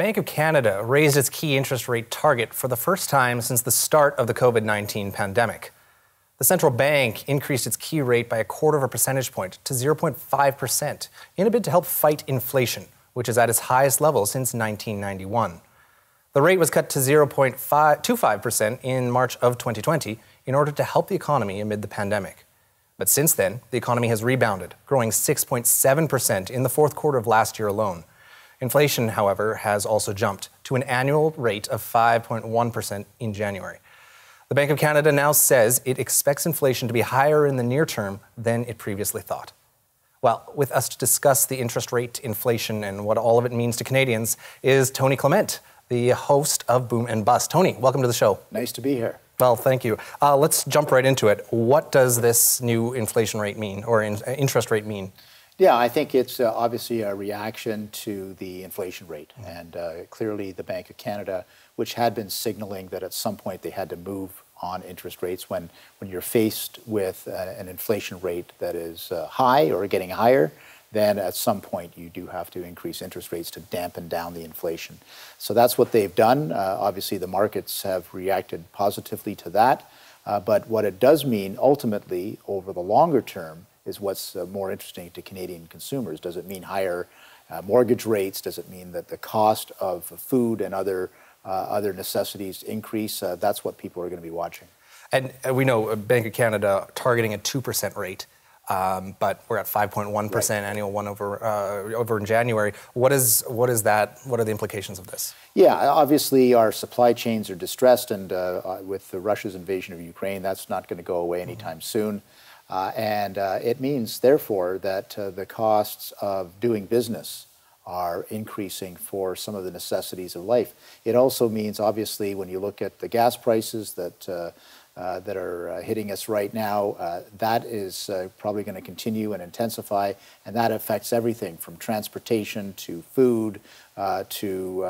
Bank of Canada raised its key interest rate target for the first time since the start of the COVID-19 pandemic. The central bank increased its key rate by 1/4 percentage point to 0.5% in a bid to help fight inflation, which is at its highest level since 1991. The rate was cut to 0.25% in March of 2020 in order to help the economy amid the pandemic. But since then, the economy has rebounded, growing 6.7% in the fourth quarter of last year alone. Inflation, however, has also jumped to an annual rate of 5.1% in January. The Bank of Canada now says it expects inflation to be higher in the near term than it previously thought. Well, with us to discuss the interest rate, inflation, and what all of it means to Canadians is Tony Clement, the host of Boom and Bust. Tony, welcome to the show. Nice to be here. Well, thank you. Let's jump right into it. What does this new inflation rate mean, or interest rate mean? Yeah, I think it's obviously a reaction to the inflation rate. And clearly the Bank of Canada, which had been signaling that at some point they had to move on interest rates when you're faced with an inflation rate that is high or getting higher, then at some point you do have to increase interest rates to dampen down the inflation. So that's what they've done. Obviously the markets have reacted positively to that. But what it does mean ultimately over the longer term is what's more interesting to Canadian consumers. Does it mean higher mortgage rates? Does it mean that the cost of food and other necessities increase? That's what people are going to be watching. And we know Bank of Canada targeting a 2% rate, but we're at 5.1% annual one over in January. What is that? What are the implications of this? Yeah, obviously our supply chains are distressed, and with Russia's invasion of Ukraine, that's not going to go away anytime soon. And it means, therefore, that the costs of doing business are increasing for some of the necessities of life. It also means, obviously, when you look at the gas prices that are hitting us right now, that is probably going to continue and intensify, and that affects everything from transportation to food to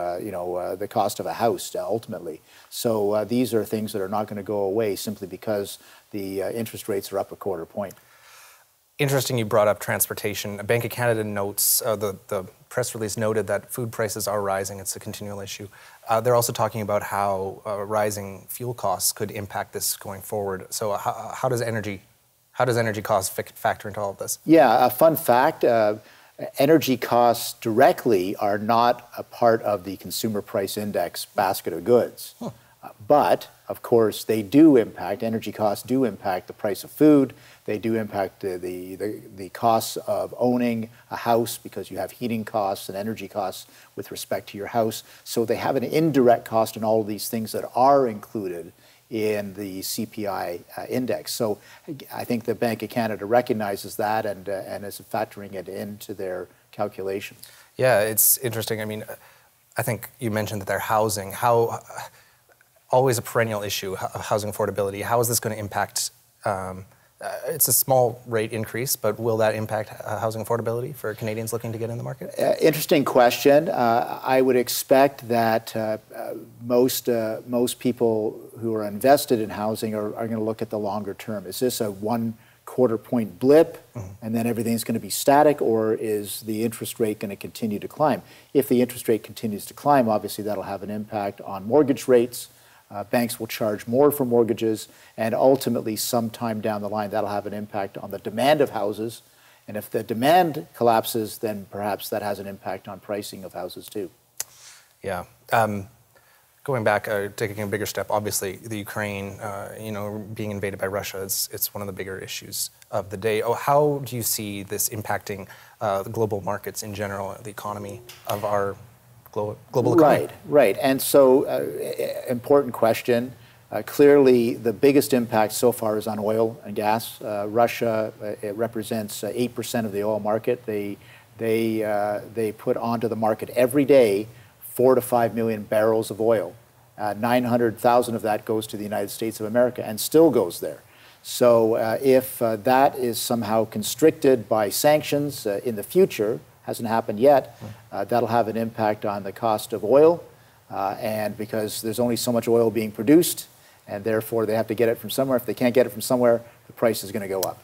the cost of a house ultimately. So these are things that are not going to go away simply because the interest rates are up 1/4 point. Interesting you brought up transportation. Bank of Canada notes, the press release noted that food prices are rising. It's a continual issue. They're also talking about how rising fuel costs could impact this going forward. So how does energy costs factor into all of this? Yeah, a fun fact, energy costs directly are not a part of the Consumer Price Index basket of goods. Huh. But, of course, they do impact, energy costs do impact the price of food. They do impact the costs of owning a house because you have heating costs and energy costs with respect to your house. So they have an indirect cost in all of these things that are included in the CPI index. So I think the Bank of Canada recognizes that and is factoring it into their calculations. Yeah, it's interesting. I mean, I think you mentioned that their housing, always a perennial issue, housing affordability. How is this going to impact, it's a small rate increase, but will that impact housing affordability for Canadians looking to get in the market? Interesting question. I would expect that most people who are invested in housing are going to look at the longer term. Is this a 1/4 point blip and then everything's going to be static, or is the interest rate going to continue to climb? If the interest rate continues to climb, obviously that'll have an impact on mortgage rates. Banks will charge more for mortgages, and ultimately sometime down the line that'll have an impact on the demand of houses. And if the demand collapses, then perhaps that has an impact on pricing of houses too. Yeah. Going back, taking a bigger step, obviously the Ukraine, being invaded by Russia, it's one of the bigger issues of the day. How do you see this impacting the global markets in general, the economy of our global economy? Right. And so, important question. Clearly, the biggest impact so far is on oil and gas. Russia, it represents 8% of the oil market. They put onto the market every day 4 to 5 million barrels of oil. 900,000 of that goes to the United States of America and still goes there. So if that is somehow constricted by sanctions in the future, hasn't happened yet, that'll have an impact on the cost of oil, and because there's only so much oil being produced, and therefore they have to get it from somewhere. If they can't get it from somewhere, the price is going to go up.